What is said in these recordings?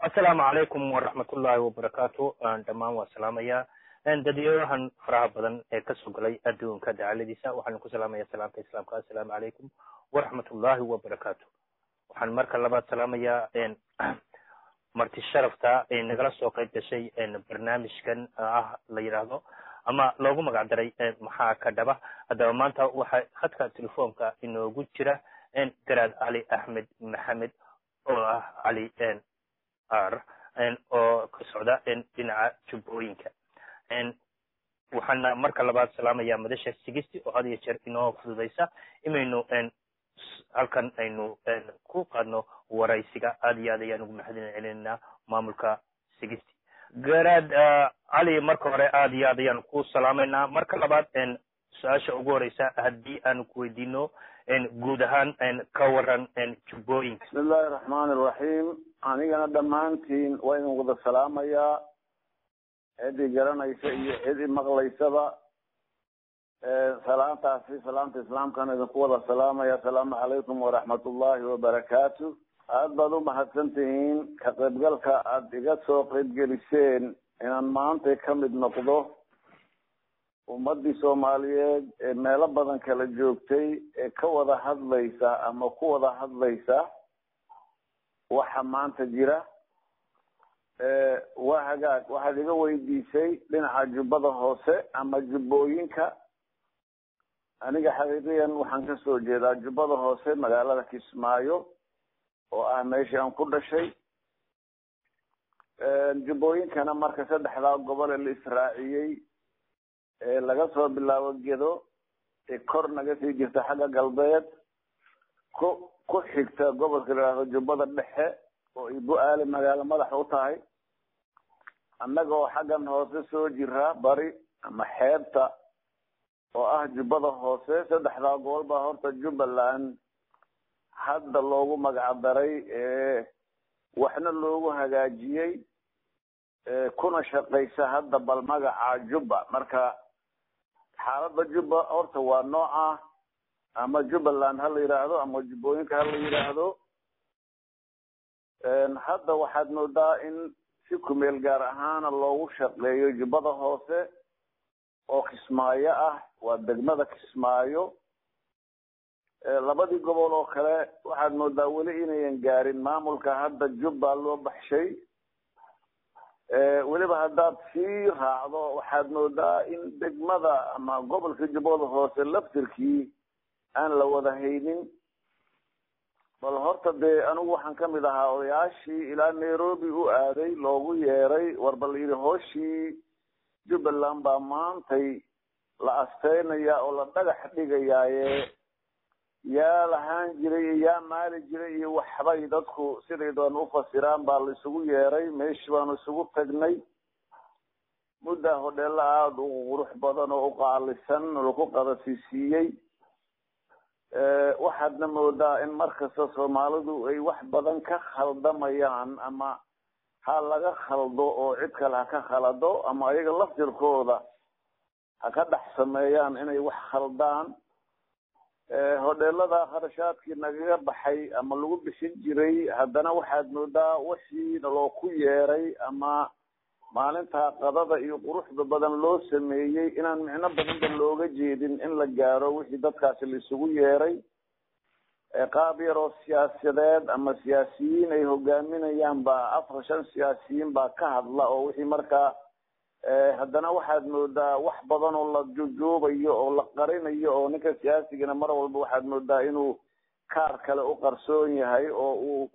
السلام عليكم ورحمة الله وبركاته. دمان والسلام يا dadweynahan faraha badan ee ka soo galay adduunka dacaladiisa waxaan ku salaamayaa salaamta islaamka. Assalaamu calaykum waraxmatullaahi wabarakaatu. waxaan marka labaad salaamayaa marti sharafta ee nagala soo qayb gashay barnaamijkan la yiraahdo ama loogu magac daray maxaa ka dhaba. haddaba maanta waxa khadka telefoonka inoogu jira garaad cali axmed maxamed oo ah cali oo ka socda dhinaca jubbooyinka. waxaana marka labaad salaamayaa madasha sigisti oo had iyo jeer inoo fududaysa inaynu halkan aynu ku qaadno waraysiga. aad iyo aad ayaan ugu mahadcelinaynaa maamulka sigisti. garaad cali, marka hore aad iyo aad ayaan ku salaamaynaa. marka labaad su-aasha ugu horeysa haddii aanu ku weydiino guud ahaan ka waran jubbooyinka. bismillahi raxmaani raxiim. anigana dhammaantiin waa idin wada salaamayaa, cidii garanaysa iyo cidii maqlaysaba. salaantaasi salaamta islaamkana idinku wada salaamaya. asalaamu calaykum waraxmatullaahi wabarakaatu. aad baad u mahadsan tihiin ka qaybgalka aada iga soo qaybgeliseen inaan maanta ka mid noqdo ummadii soomaaliyeed ee meelo badan kala joogtay ee ka wada hadlaysa ama ku wada hadlaysa waxa maanta jira. waa hagaag, waxaad iga weydiisay dhinaca jubbada hoose ama jubbooyinka. aniga xaqiiqiyan waxaan kasoo jeedaa jubbada hoose, magaalada Kismaayo oo ah meeshii aan ku dhashay. jubbooyinkana marka saddexdaa gobol ee la israaciyey ee laga soo bilaabo Gedo ee kor naga sii jirta xagga galbeed ku xigta gobolka la yiraahdo jubbada dhexe oo Ibu-aale magaalo madax u tahay. annaga oo xaggan hoose soo jira bari ama xeebta oo ah jubbada hoose. saddexdaa gobol baa horta Jubbaland hadda loogu magac daray, waxna loogu hagaajiyey, kuna shaqaysa hadda bal magaca Jubba. marka xaaladda Jubba horta waa nooca ama Jubbaland ha la yiraahdo ama jubbooyinka ha la yiraahdo. hadda waxaad moodaa in si kumeel gaar ahaana loogu shaqeeyo jubbada hoose oo Kismaayo ah. waa degmada Kismaayo. labadii gobol oo kale waxaad moodaa weli inayan gaarin maamulka hadda Jubba loo baxshay. weliba haddaad sii raacdo waxaad moodaa in degmada ama gobolka jubbada hoose laftirkii aan la wada haynin. bal horta dee anigu waxaan kamid ahaa odayaashii ilaa Nairobi u aaday, loogu yeeray war bal yidhi hooshii Jubbaland baa maantay la asteynaya oo la dhagax dhigayaaye yaa lahaan jiray iyo yaa maali jiray iyo waxbay dadku siday doon u fasiraan baa la isugu yeeray. meeshii baanu isugu tagnay. muddaa hodheela aada u qurux badan oo u qaalisan lagu qadasiisiiyey. waxaadna moodaa in markasta soomaalidu ay wax badan ka khaldamayaan, ama ha laga khaldo oo cid kale ha ka khalado, ama ayaga laftirkooda ha ka dhex sameeyaan inay wax khaldaan. hodheelada kharashaadkii nagaga baxay ama lagu bixin jiray, haddana waxaad moodaa wixii loo ku yeeray ama maalintaa qadada iyo quruxda badan loo sameeyey inaan micno badanba looga jeedin in la gaaro wixii dadkaasi la isugu yeeray. qaab yaroo siyaasadeed ama siyaasiyiin ay hogaaminayaan baa 4-5 siyaasiyiin baa ka hadla oo wixii markaa haddana waxaad moodaa wax badan oo la jujuubayo oo la qarinayo, oo ninka siyaasigana mar walba waxaad moodaa inuu kaar kale u qarsoon yahay oo uu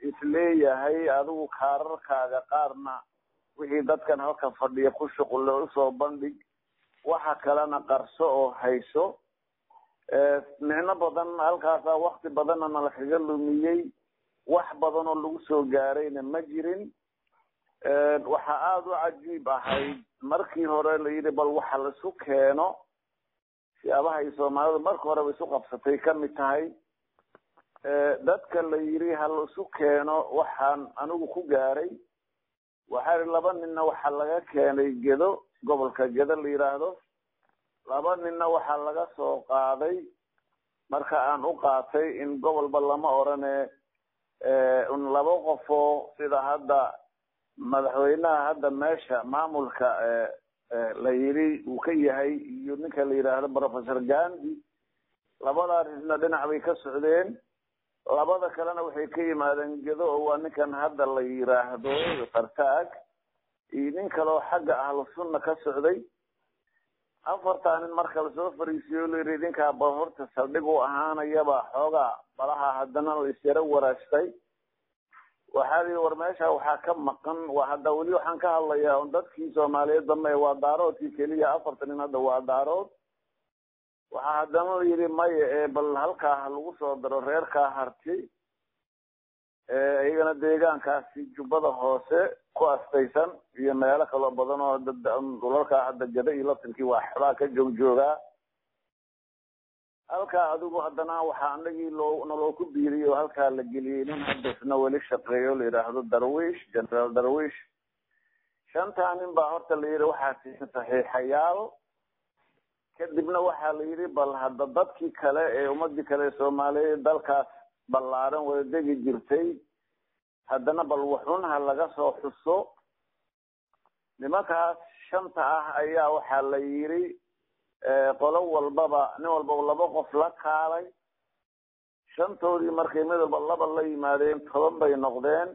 isleeyahay adigu kaararkaaga qaarna wixii dadkan halka fadhiya ku shuqul usoo bandhig, waxa kalena qarso oo hayso. micno badan halkaasaa wakti badanna nalakaga lumiyey. wax badan oo lagu soo gaarayna ma jirin. waxaa aada u cajiib ahayd markii hore la yidhi bal waxa laisu keeno. siyaabaha ay soomaalidu marka horeba isu qabsatay kamid tahay. dadka la yidhi ha la isu keeno waxaan anigu ku gaaray. waxaa yidhi 2 ninna waxaa laga keenay Gedo, gobolka Gedo la yiraahdo. 2 ninna waxaa laga soo qaaday. marka aan u qaatay in gobolba lama orane laba qofoo sida hadda madaxweynaha hadda meesha maamulka la yiri uu ka yahay iyo ninka la yiraahdo Professor Gandhi labada arrinna dhinac bay ka socdeen labada kalena waxay ka yimaadeen gedo oo waa ninkan hadda la yiraahdo Fartaag iyo nin kale oo xagga ahlu sunna ka socday afartan marka la soo fariisiyo la yiri ninka horta saldhig u ahaanayaba xoogaa balaha haddana la isira waraastay waxaa war meesha waxaa ka maqan waa hadda wali waxaan ka hadlayaa dadkii Soomaaliyeed dambe waa daaroodkii kaliya afartan hadda waa daarood waxaa haddana la yiri may bal halkaa lagu soo daro reerka harti iyagana deegaankaasi Jubbada Hoose ku astaysan iyo meelo kale badan oo dhulalka hadda gada iyo laftirkii waa ka jooga halka adigu haddana waxa anagii loo ku biiriyo halka la geliyay nin hadda isna wali shaqeeyo la yiraahdo Darwish General Darwish shantaan baa horta la yiri waxa saxiixayaal kadibna waxa la yiri bal hadda dadkii kale ee ummadii kale Soomaaliyeed dalkaas ballaaran wada degi jirtay haddana bal wuxuuna laga soo xuso nimankaas shanta ayaa waxa la yiri qolo walbaba nin walba laba qof la kaalay shantoodii markay midba laba la yimaadeen 10 bay noqdeen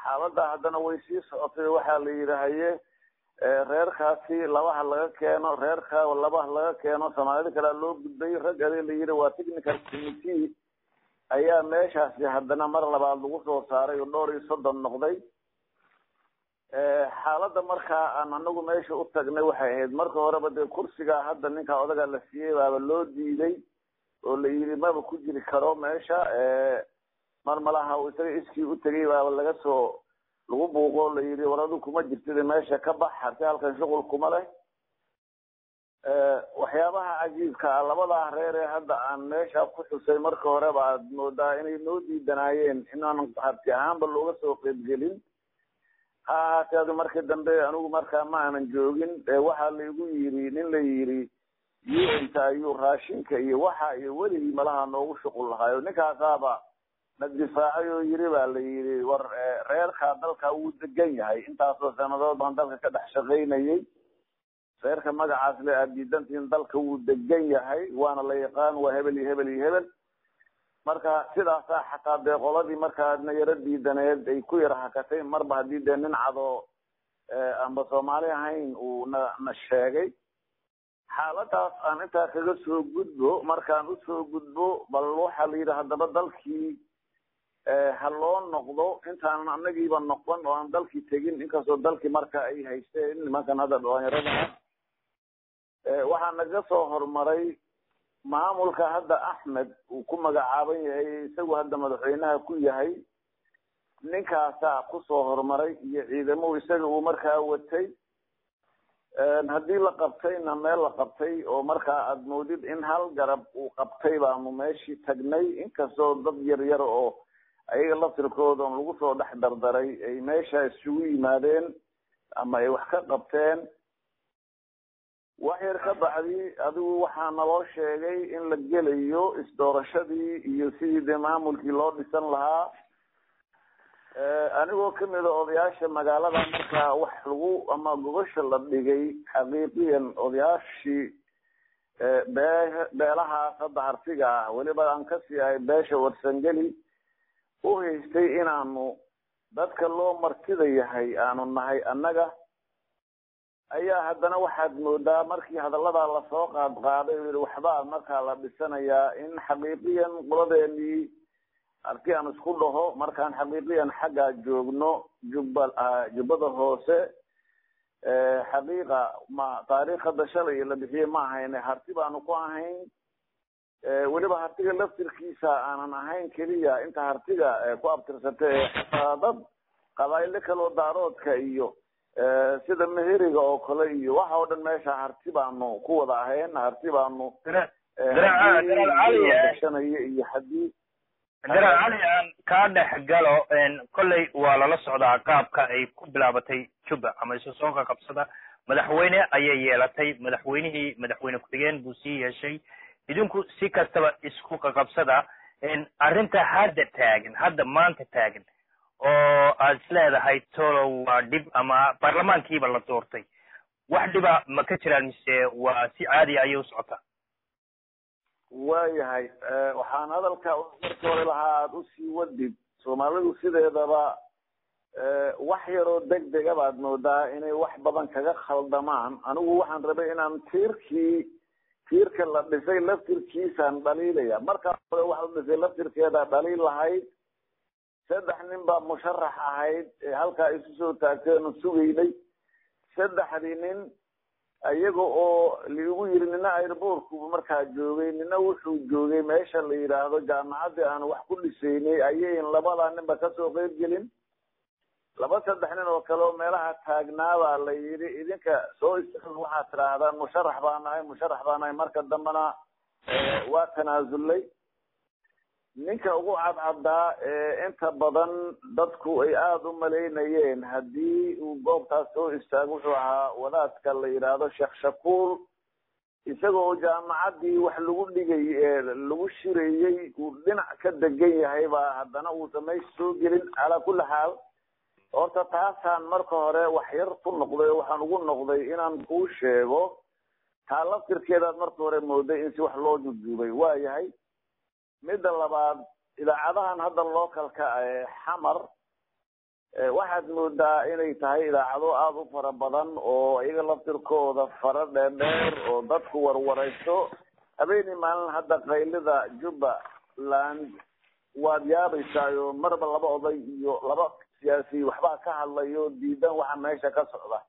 xaaladda haddana way sii socotay waxa la yiraahday reerkaasi labaha laga keeno reerka labaha laga keeno Soomaalida kala loo gudbay rag ay la yiri waa technical committee ayaa meeshaasi haddana mar labaad lagu soo saaray oo dhowr iyo 30 noqday xaaladda marka aan anagu meesha u tagnay waxay ahayd marka horeba de kursiga hadda ninka odaga la siiyay baa loo diiday oo la yiri ma ku jiri karo meesha mar malaha uu isaga iskii u tagay baa laga soo lagu buuqo la yiri waradu kuma jirtid meesha ka bax harta halkan shaqul kuma leh waxyaabaha cajiibka labada reer ee hadda aan meesha ku xusay marka hore baa moodaa inay noo diidanayeen inaan harti ahaanba looga soo qayb gelin taadu markii dambe anigu markaa ma aanan joogin waxa la igu yiri nin la yiri inta ayuu raashinka iyo waxa iyo wali malaha noogu shaqul lahayo ninkaasaba nadifaacayo yiri baa la yiri war reerka dalka uu degan yahay intaas oo sanadood baan dalka ka dhex shaqeynayay reerka magacaas la aadidantiin dalka uu degan yahay waana la yaqaan waa hebel marka sidaas xataa deeqoladii marka yara diidaneed ay ku yara hakatay marba hadii nin cado amba Soomaali ahayn uu na sheegay xaaladaas aan inta kaga soo gudbo markaan u soo gudbo bal waxa la yiraahdo hadaba dalkii haloo noqdo intaan anagiiba noqon oo aan dalkii tagin inkastoo dalkii marka ay haysteen nimankan hadda dhalinyarada waxaa naga soo hormaray maamulka hadda Ahmed uu ku magacaaban yahay isagu hadda madaxweynaha ku yahay ninkaasa ku soo hormaray iyo ciidamo isaga uu markaa watay hadii la qabtayna meel la qabtay oo markaa aad moodid in hal garab uu qabtay baanu meeshii tagnay inkastoo dad yar oo ayaga laftirkooda lagu soo dhex dardaray ay meesha isugu yimaadeen ama ay wax ka qabteen waxyar ka bacdi adigu waxaa naloo sheegay in la gelayo isdoorashadii iyo sidii maamulkii loo dhisan lahaa anigoo kamid odayaasha magaalada markaa wax lagu ama gobasha la dhigay xaqiiqiyan odayaashii beelahaas hadda hartiga weliba aan ka siihay beesha warsangeli u haystay inaanu dadka loo martida yahay aanu nahay annaga ayaa haddana waxaad moodaa markii hadallada la soo qaaday waxba markaa la dhisanayaa in xaqiiqiyan qoladeennii arki aan isku dhaho markaan xaqiiqiyan xagga joogno Jubbada Hoose xaqiiqa ma taariikhda shalay la bixiyay ma ahayn harti baanu ku ahayn weliba hartiga laftirkiisa aanan ahayn kaliya inta hartiga ku abtirsatay dad qabaayil kale oo daaroodka iyo sida meheriga oo kale iyo waxa oo dhan meesha harti baanu ku wada ahayn harti baanu iyo hadii General Ali aan ka dhex galo kolley waa lala socdaa qaabka ay ku bilaabatay Juba ama isu soo qabsada madaxweyne ayay yeelatay madaxweyne ku-xigeen buu sii yeeshay idinku si kastaba isku qabsada arrinta hadda maanta taagan oo aad isleedahay tolo waa dhib ama baarlamaankiiba la doortay wax dhiba ma ka jiraan mise waa si caadi ayay u socotaa waayahay waxaan hadalka markii hore lahaa aada usii wadid soomaalidu sideedaba wax yaroo degdega baad moodaa inay wax badan kaga khaldamaan anigu waxaan rabay inaan tiirka la dhisay laftirkiisaan dhaliilaya markaa hore wax la dhisay laftirkeeda dhaliil lahayd 3 nin baa musharax ahayd ee halkaa isu soo taagteenu sugaynay 3 nin ayaga oo liigu yiri nina airportku markaa joogay nina wuxuu joogay meesha la yiraahdo jaamacadda aan wax ku dhisaynay ayay labada ninba ka soo qayb gelin 3 nin oo kale oo meelaha taagnaaba la yiri idinka soo istaag waxa tiraahdaa musharax baan ahay marka dambana waa tanaasulay ninka ugu cadcaddaa inta badan dadku ay aada u maleynayeen haddii uu goobtaas soo istaago wuxuu ahaa wadaadka la yidhaahdo sheekh shakuur isagoo jaamacaddii wax lagu dhigay lagu shirayey uu dhinac ka degan yahay baa haddana uusan meesha soo gelin calaa kulli xaal horta taasaan marka hore wax yar ku noqday oo waxaan ugu noqday inaan kuu sheego taa laftirkeedaad marka hore mooday in si wax loo jujuubay waa yahay midda labaad idaacadahan hadda localka xamar waxaad moodaa inay tahay idaacado aada u fara badan oo iyaga laftirkooda fara dheerdheer oo dadku warwarayso habeenii maalin hadda qaylida jubbaland waad yaabaysaayo marba 2 oday iyo 2 siyaasi waxbaa ka hadlayo diidan waxa meesha ka socda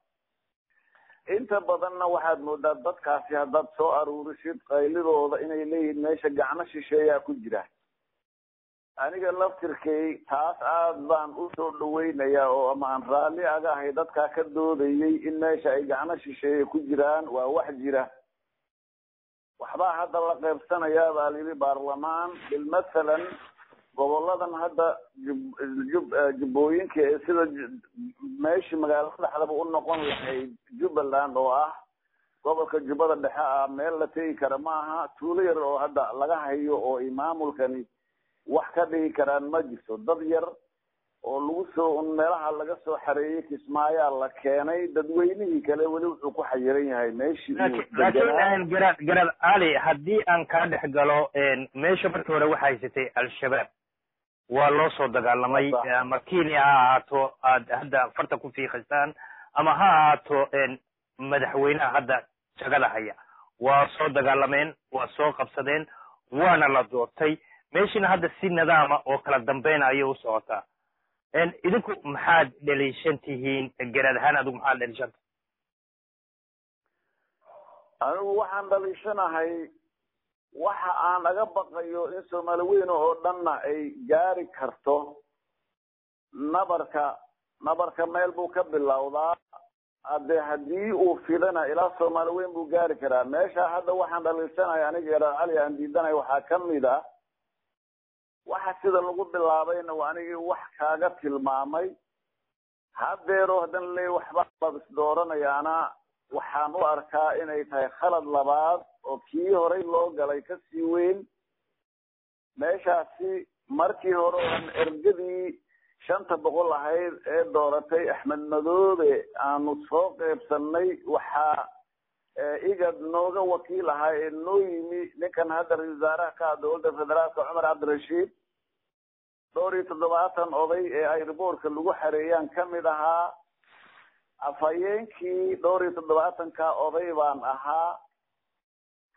inta badanna waxaad moodaa dadkaasi haddaad soo aruurisid qaylidooda inay leeyihiin meesha gacmo shisheeyaa ku jira aniga laftirkay taas aad baan usoo dhaweynayaa oo ama aan raalli aga ahay dadkaa ka doodayay in meesha ay gacmo shisheeye ku jiraan waa wax jira waxbaa hadda la qaybsanayaa baa layidhi baarlamaan bilmathalan goboladan hadda jubbooyinka ee sida meeshii magaalada dhexdaba u noqon lahayd jubbaland oo ah gobolka jubbada dhexe ah meel la tegi kara maaha tuulo yar oo hadda laga hayo oo ay maamulkani wax ka dhigi karaan ma jirto dad yar oo lagu soo meelaha laga soo xareeyey kismaayaa la keenay dadweynihii kale weli wuxuu ku xayiran yahay meeshii laakiin garad cali haddii aan kaa dhex galo meesha markii hore waxa haysatay al-shabaab waa loo soo dagaalamay ama Kenya ha ahaato aad hadda farta ku fiiqaysaan ama ha ahaato madaxweynaha hadda jagada haya waa soo dagaalameen waa soo qabsadeen waana la doortay meeshina hadda si nidaama oo kala dambeyn ayay u socotaa idinku maxaad dhaliishan tihiin garad ahaan adigu maxaad dhaliishanta anigu waxaan dhaliishanahay waxa aan naga baqayo in Soomaali weyn oo dhanna ay gaari karto nabarka meel buu ka bilowdaa haddii uu filana ilaa Soomaali weyn buu gaari karaa meesha hadda waxaan dhaliishanahay aniga garad cali aan diidanahay waxaa kamid ah waxa sida lagu bilaabayna waa anigii wax kaaga tilmaamay haddeero hadan leey waxba la isdooranayaana waxaan u arkaa inay tahay khalad labaad oo kii horey loo galay ka sii weyn meeshaasi markii hore oon ergadii 500 ahayd ee dooratay Axmed Madoobe aanu soo qaybsanay waxaa igad nooga wakiil ahaa ee noo yimi ninkan hadda ra-iisul wasaaraha ka dowladda federaalka Cumar Cabdirashiid 7 oday ee airportka lagu xareeyaan kamid ahaa afhayeenkii 7 oday baan ahaa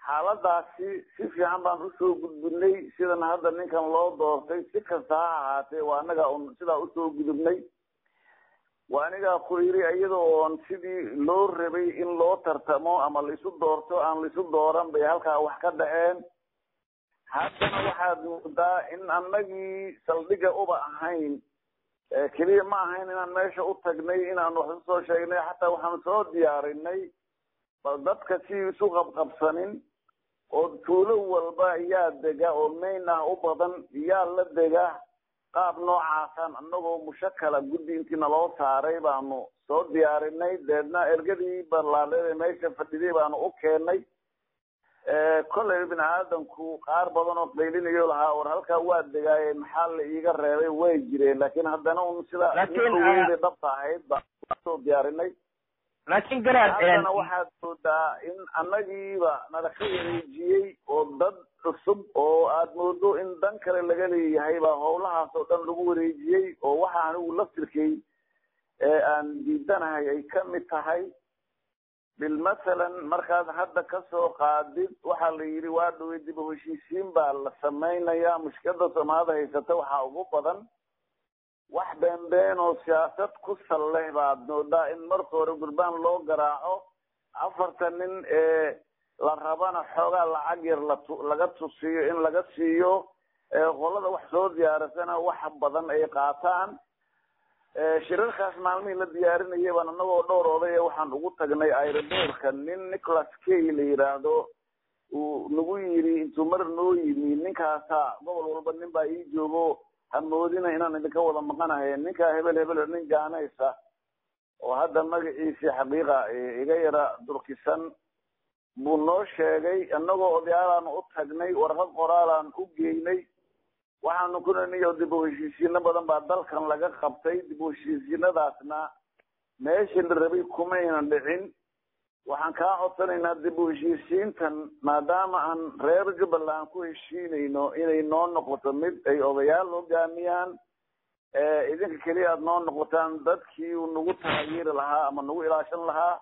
xaaladaasi si fiican baan usoo gudbinay sidan hadda ninkan loo doortay si kasta ha ahaatee waa anaga sidaa usoo gudubnay waa anigaa ku yiri iyada oon sidii loo rabay in loo tartamo ama laisu doorto aan laisu dooran bay halkaa wax ka dhaceen haddana waxaad moodaa in annagii saldhiga uba ahayn keliya ma ahayn inaan meesha u tagnay inaan wax usoo sheegnay xataa waxaan soo diyaarinay bal dadka si isu qabqabsanin oo tuulo walba yaa dega oo mayn ah u badan yaa la dega qaab noocaasaan annagoo mushakala guddi intii naloo saaray baanu soo diyaarinay deedna ergadii ballaaleed ee meesha fadhiday baanu u keennay kolley ibn aadamku qaar badan oo qaylinayo lahaa war halkaa waa degaayay maxaa la iiga reebay way jireen laakiin haddana un sida weyda dhabta ahayd baa soo diyaarinay laakiin garaad haddana waxaad moodaa in annagiiba nala ka wareejiyey oo dad cusub oo aad moodo in dan kale laga leeyahay baa howlahaas oo dhan lagu wareejiyey oo waxa anigu laftirkay aan diidanahay ay kamid tahay bilmathalan markaad hadda kasoo qaadid waxaa la yidhi waa dhawey dib u heshiisiin baa la samaynayaa mushkilada soomaalida haysata waxaa ugu badan wax beenbeen oo siyaasad ku sal leh baad moodaa in marka hore gurbaan loo garaaco 4 nin la rabana xoogaa lacag yar laga tusiyo in laga siiyo qolada wax soo diyaarisana wax badan ay qaataan shirarkaas maalmihii la diyaarinayay baan anagoo dhowr oday waxaan ugu tagnay aerodoorka nin Nicholas Kay la yiraahdo uu nagu yiri intuu mar noo yimi ninkaasa gobol walba nin baa ii joogo hamoodina inaan idinka wada maqanahay ninka hebel nin gaanaysa oo hadda magaciisa xaqiiqa iga yara durkisan buu noo sheegay anagoo odayaalaan u tagnay warqad qoraalaan u geynay waxaanu ku naniyo dib u heshiisiino badan baa dalkan laga qabtay dib u heshiisiinadaasna meeshii la rabay kumaynan dhicin waxaan kaa codsanaynaa dib u heshiisiintan maadaama aan reer Jubbaland ku heshiinayno inay noo noqoto mid ay odayaal hogaamiyaan idinka keliya aad noo noqotaan dadkii uu nagu taageeri lahaa ama nagu ilaashan lahaa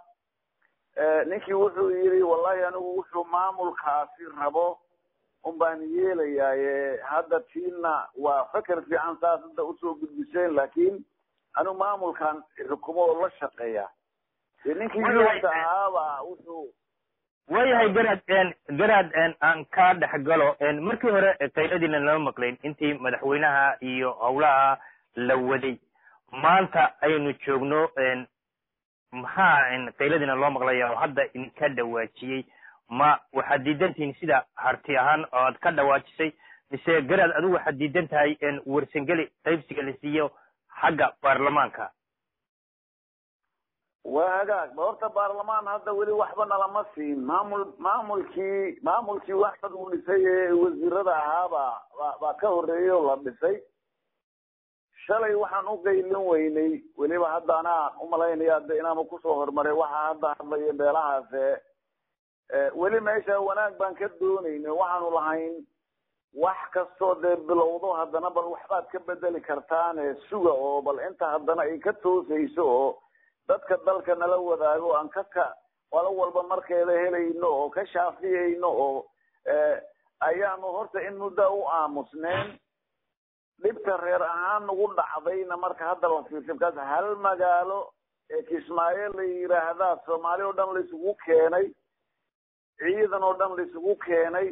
ninkii wuxuu yiri wallahi anigu wuxuu maamulkaasi rabo baan yeelayaa hadda tiina waa fakar fiican saasada u soo gudbiseen laakiin anu maamulkan xukumo la shaqeeya ninkii joogtaaba wuxuu wayahay garaad aan ka dhaxgalo markii hore qayladina lama maqlayn intii madaxweynaha iyo howlaha la waday maanta aynu joogno maxaa qayladina loo maqlayaa oo hadda in ka dhawaajiyay ma waxaad diidantihiin sida harti ahaan oo aad ka dhawaajisay mise garaad adigu waxaad diidan tahay warsangeli qaybsiga la siiyo xagga baarlamaanka waa hagaag horta baarlamaan hadda weli waxba nalama siin maamulkii wax dad uu dhisay ee wasiirada ahaaba baa ka horeeyay oo la dhisay shalay waxaan u qaylin weynay weliba hadda anaa umalaynaya hadda inaanu kusoo hormaray waxa hadda hadlaya beelahaas weli meesha wanaag baan ka doonayna waxaanu lahayn wax kastoo dee bilowdo haddana bal waxbaad ka bedeli kartaan suga oo bal inta haddana ay ka toosayso oo dadka dalka nala wadaago aan wala walba markeeda helayno oo ka shaafiyayno oo ayaanu horta in muddo u aamusneen dhibta reer ahaan ugu dhacdayna marka hadda la fiirsan kaas hal magaalo Kismaayo la yiraahdaa Soomaali oo dhan la isugu keenay ciidan oo dhan la isugu keenay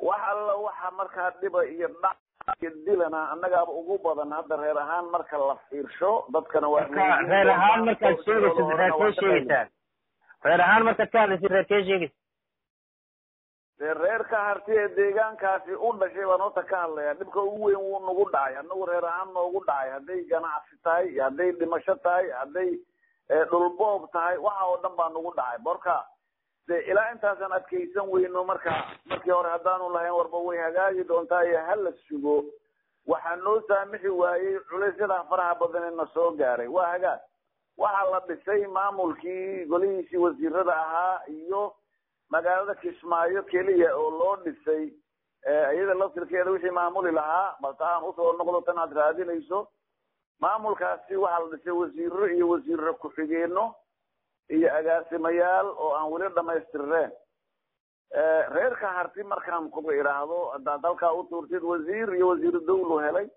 wax alla waxa markaa dhiba iyo dhac iyo dilana annagaaba ugu badan hadda reer ahaan marka la fiirsho dadkana waa reer ahaan markaad sheegayso reerkee sheegaysaa reer ahaan markaad ka hadlaysid reerkee sheegaysa reerka harti ee deegaankaasi u dhashay baan horta ka hadlayaa dhibka ugu weyn wuu nagu dhacay annagu reer ahaan noogu dhacay hadday ganacsi tahay hadday dhimasho tahay hadday dhulboob tahay waxa oo dhan baa nagu dhacay borka ilaa intaasaan adkaysan weyno markii hore haddaanu lahayn warba way hagaagi doontaa iyo hala sugo waxaa noo saamixi waayey culaysyada faraha badanina soo gaaray waa hagaag waxaa la dhisay maamulkii golihiisii wasiirada ahaa iyo magaalada Kismaayo keliya oo loo dhisay iyada laftirkeeda wixii maamuli lahaa balse aan usoo noqdo tan aad raadinayso maamulkaasi waxaa la dhisay wasiiro iyo wasiiro ku-xigeenno iyo agaasimayaal oo aan weli dhamaystirneen reerka harti markaan kuba idhaahdo haddaad halkaa u tuurtid wasiir iyo wasiir dawlu helay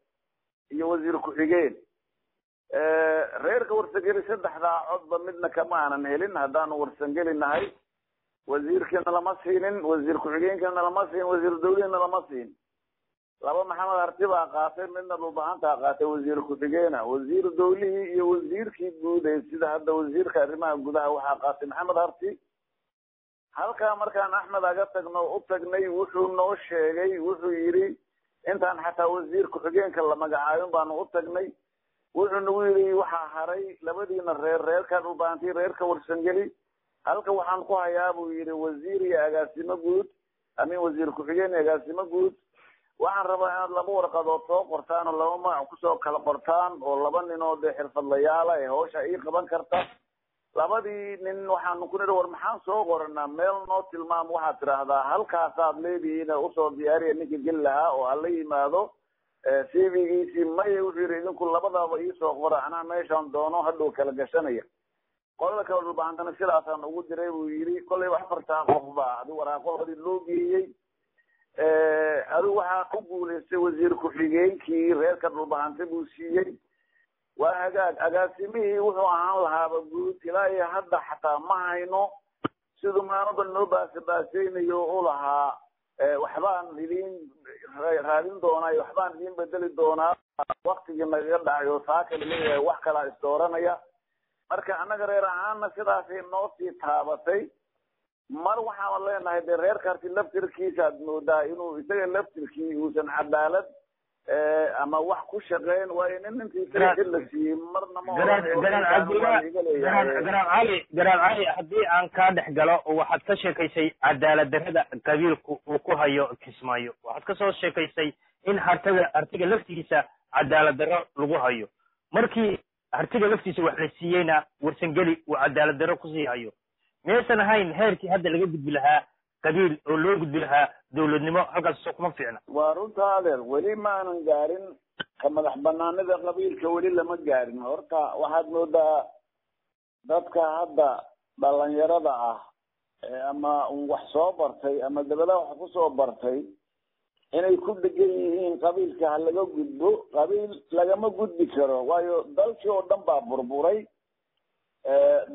iyo wasiir ku-xigeen reerka warsangeli 3 codba midna kama aanan helin haddaanu warsangeli nahay wasiirkiina lama siinin wasiir ku-xigeenkiina lama siin wasiir dawlihiina lama siin laba maxamed harti baa qaatay midna dhulbahantaa qaatay wasiir ku-xigeena wasiir dawlihii iyo wasiirkii guud ee sida hadda wasiirka arrimaha gudaha waxaa qaatay maxamed harti halkaa markaan axmed aga u tagnay wuxuu noo sheegay wuxuu yidhi intaan xataa wasiir ku-xigeenka la magacaabin baanu u tagnay wuxuu nagu yidhi waxaa haray labadiina reerka dhulbahantii reerka warsangeli halka waxaan ku hayaa buu yidhi wasiir iyo agaasimo guud amin wasiir ku-xigeen iyo agaasimo guud waxaan rabaa inaad laba warqadood soo qortaan oo laba magac kusoo kala qortaan oo laba nin oo dee xirfadlayaala ee hawsha ii qaban karta labadii nin waxaanu ku nidhi war maxaan soo qoranaa meel noo tilmaam waxaad tidhaahdaa halkaasaad leedihiin usoo diyaariya ninka geli lahaa oo hala yimaado cv-giisii maya wuxuu yidhi idinku labadaaba iisoo qora anaa meeshaan doono hadhow kala gashanaya qolada kale dhulbaantana sidaasaan ugu diray buu yidhi kolleyba 4 qof baa adi waraaqahoodii loo geeyey adigu waxaa ku guulaystay wasiir ku-xigeenkii reerka dhulbahante buu siiyey waa hagaag agaasimihii wuxuu ahaan lahaaba guud ilaa iyo hadda xataa ma hayno siduu maamada noo baasbaaseynayo u lahaa waxbaan idin raadin doonaa iyo waxbaan idin bedeli doonaa waktigii nagaga dhacayo saaka laleeyahay wax kalaa isdooranaya marka annaga reer ahaana sidaasay noo sii taabatay mar waxaan leenahay dee reerkaasi laftirkiisa aad moodaa inuu isaga laftirkii uusan cadaalad ama wax ku shaqeyn waayo nin intii sirka la siiyey marna ma garaan cali haddii aan kaa dhex galo waxaad ka sheekaysay cadaalad darrada qabiilku uu ku hayo kismaayo waxaad kasoo sheekaysay in hartiga laftigiisa cadaalad darro lagu hayo markii hartiga laftiisa wax la siiyeyna warsangeli uu cadaalad darro kusii hayo miyaysan ahayn heerkii hadda laga gudbi lahaa qabiil oo loo gudbi lahaa dawladnimo halkaas kuma fiicna waa runta adeer weli maanan gaarin ka madax banaanida qabiilka weli lama gaarin horta waxaad moodaa dadka hadda dhalinyarada ah ama wax soo bartay ama dabadaha wax kusoo bartay inay ku degan yihiin qabiilka ha laga gudbo qabiil lagama gudbi karo waayo dalkii oo dhan baa burburay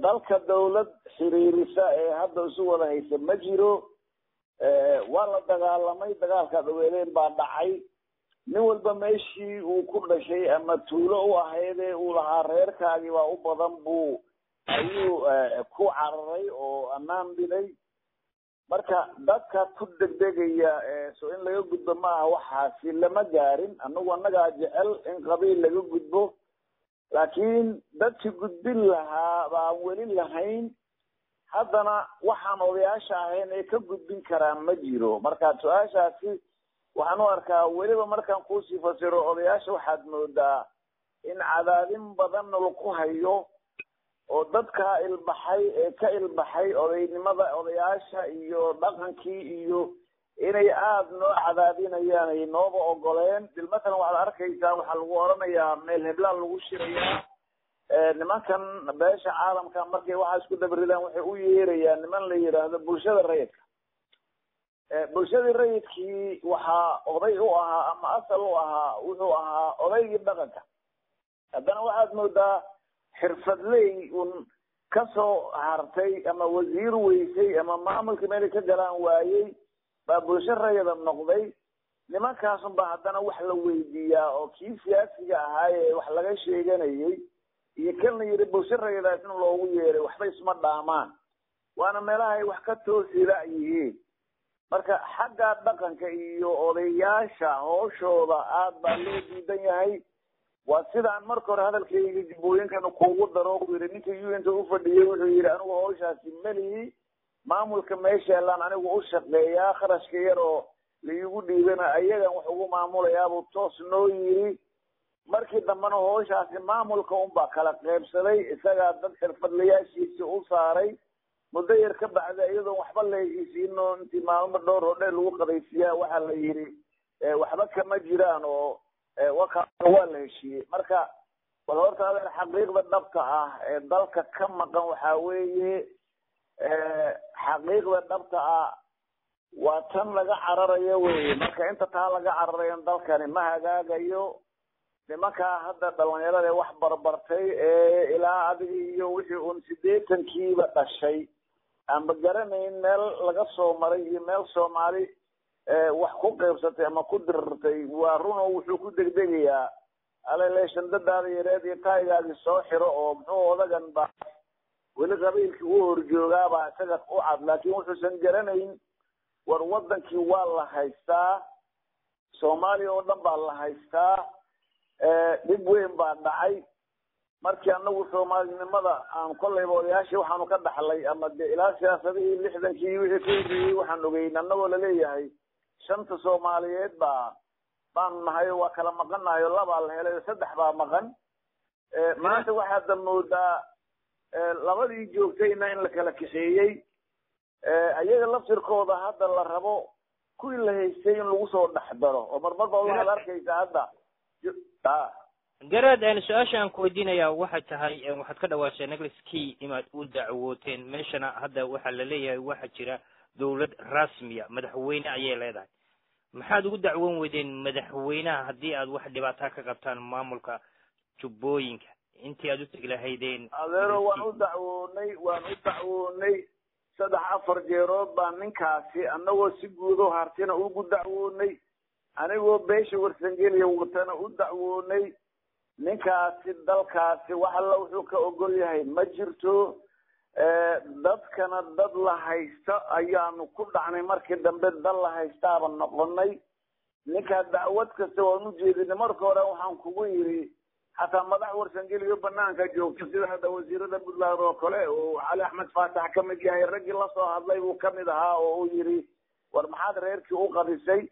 dalka dawlad xiriirisa ee hadda isu wada haysa ma jiro waa la dagaalamay dagaalka dhaweeleen baa dhacay nin walba meeshii uu ku dhashay ama tuulo u ahaydee uu lahaa reerkaagii baa u badan buu ayuu ku cararay oo ammaan dilay marka dadka ku degdegaya so in laga gudbo ma aha waxaasi lama gaarin annagaa jecel in qabiil laga gudbo laakiin dadkii gudbin lahaa baan weli lahayn haddana waxaan odayaasha ahayn ee ka gudbin karaan ma jiro marka su-aashaasi waxaan u arkaa weliba markaan kuusii fasiro odayaasha waxaad moodaa in cadaadin badan lagu hayo oo dadka ilbaxay ee ka ilbaxay odaynimada odayaasha iyo dhaqankii iyo inay aada noo cadaadinayaan ay nooba ogoleen bilmatalan waxaad arkaysaa waxaa lagu oranayaa meel heblaan lagu shirayaa nimankan beesha caalamka markay waxaa isku dabridaan waxay u yeerayaan niman la yidhaahdo bulshada rayidka bulshadii rayidkii waxaa oday u ahaa ama asal u ahaa wuxuu ahaa odaygii dhaqanka haddana waxaad moodaa xirfadley un kasoo hartay ama wasiir weysay ama maamulka meelay ka galaan waayey baa bulsho rayida noqday nimankaasun baa haddana wax la weydiiyaa oo kii siyaasiga ahaaye wax laga sheeganayay iyo kan la yidhi bulsho rayidaas in loogu yeeray waxba isma dhaamaan waana meelaha ay wax ka toosila yihiin marka xagga dhaqanka iyo odayaasha hooshooda aad baa loo diidan yahay waa sidaan marka hore hadalkayga jibbooyinkana kuugu daro ku yidhi ninka un-ta ufadhiyey wuxuu yidhi anigu hawshaasi melihi maamulka meesheelaan anigu u shaqeeyaa kharashka yar oo laigu dhiibana ayagan wax ugu maamulayaabuu toos noo yiri markii dambena hawshaasi maamulka unbaa kala qaybsaday isagaa dad xirfadlayaashiisi u saaray muddo yar ka bacda iyadoon waxba la heshiisiino intii maalmo dhowr hodhee lagu qadaysiyaa waxaa la yidhi waxba kama jiraan oo waa la heshiiyey marka bal horta adeer xaqiiqda dhabta ah ee dalka ka maqan waxaa weeye xaqiiqda dhabta ah waa tan laga cararayo weye marka inta taa laga cararayan dalkani ma hagaagayo nimankaa hadda dhalinyarada wax barbartay ee ilaa adiga iyo wixii un 80-kiiba dhashay aanba garanayn meel laga soo maray iyo meel soomaali wax ku qaybsatay ama ku dirirtay waa runo wuxuu ku degdegayaa aleleeshandadaada yareed iyo taayigaagii soo xiro oo muxuu odagan baa weli qabiilkii u horjoogaabaa isaga u cad laakiin wuxuusan garanayn war wadankii waa la haystaa soomaaliya oo dhan baa la haystaa dhib weyn baa dhacay markii anagu Soomaalinimada aan kollayba odayaashii waxaanu ka dhaxlay ama ilaa siyaasadii 60kii wixii ku yiri waxaan ogeyn anagoo la leeyahay shanta Soomaaliyeed baan nahay waa kala maqanahay laba la helay saddex baa maqan maanta waxa damoodaa labadii joogtayna in la kala kaxeeyay ayaga laftirkooda hadda la rabo kuwii la haystay in lagu soo dhaxdaro oo marmarba waxa arkaysa hadda garaad aan su'aashan ku weydiinaya waxa tahay waxaad ka dhawaashay Nagaliskii imaad u dacwooteen meeshana hadda waxa la leeyahay waxa jira dawlad rasmiya madaxweyne ayay leedahay maxaad ugu dacwoon weydeen madaxweynaha haddii aad wax dhibaato ka qabtaan maamulka jubbooyinka intii aad u tagi lahaydeen adeero waan u dacwoonay 3-4 jeerood baan ninkaasi anagoo si guud oo hartina ugu dacwoonay anigoo beesha warsangeliya watana u dacwoonay ninkaasi dalkaasi waxa la wuxuu ka ogol yahay ma jirto dadkana dad la haysta ayaanu ku dhacnay markii dambe dal la haystaaba noqonay ninka dacwad kasta waan u jeedinay marka hore waxaan kugu yiri hatta madax warsangeliyo banaanka joogto sida hada wasiirada Puntland oo kale oo Ali Axmed Faatax kamid yahay ragii la soo hadlay uu kamid ahaa oo uu yiri war maxaad reerkii u qadisay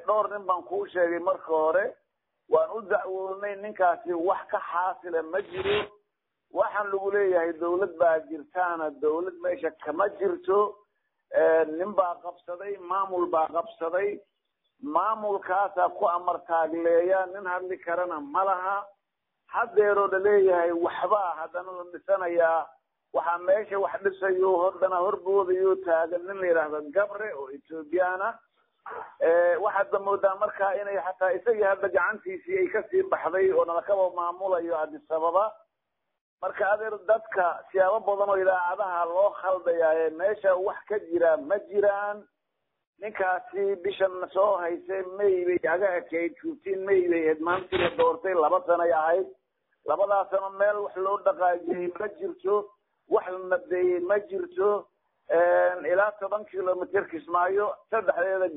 dhowr nin baan ku sheegay marka hore waan u dacwoonay ninkaasi wax ka xaasila ma jiro waxaan lagu leeyahay dawlad baa jirtaana dawlad meesha kama jirto nin baa qabsaday maamul baa qabsaday maamulkaasa ku amartaagleeya nin hadli karana malaha hadeero leeyahay waxba hadana la dhisanayaa waxa meesha wax dhisayo hodana horboodayo taagan nin la yiraahdo Gabre oo Ethiopiana waxa damoodaa marka inay xataa isaga hadda gacantiisii ay ka sii baxday oo nala kaba maamulayo Addis Ababa marka adeer dadka siyaabo badan oo idaacadaha loo khaldayaa meesha wax ka jira ma jiraan ninkaasi bishan soo haysay May bay aga ekeyd 15 May bay maanta la doortay 2 sano ay ahayd 2 sano meel wax loo dhaqaajiyay ma jirto wax la nadeeyay ma jirto ilaa 10 kilomitir Kismaayo saddexdeeda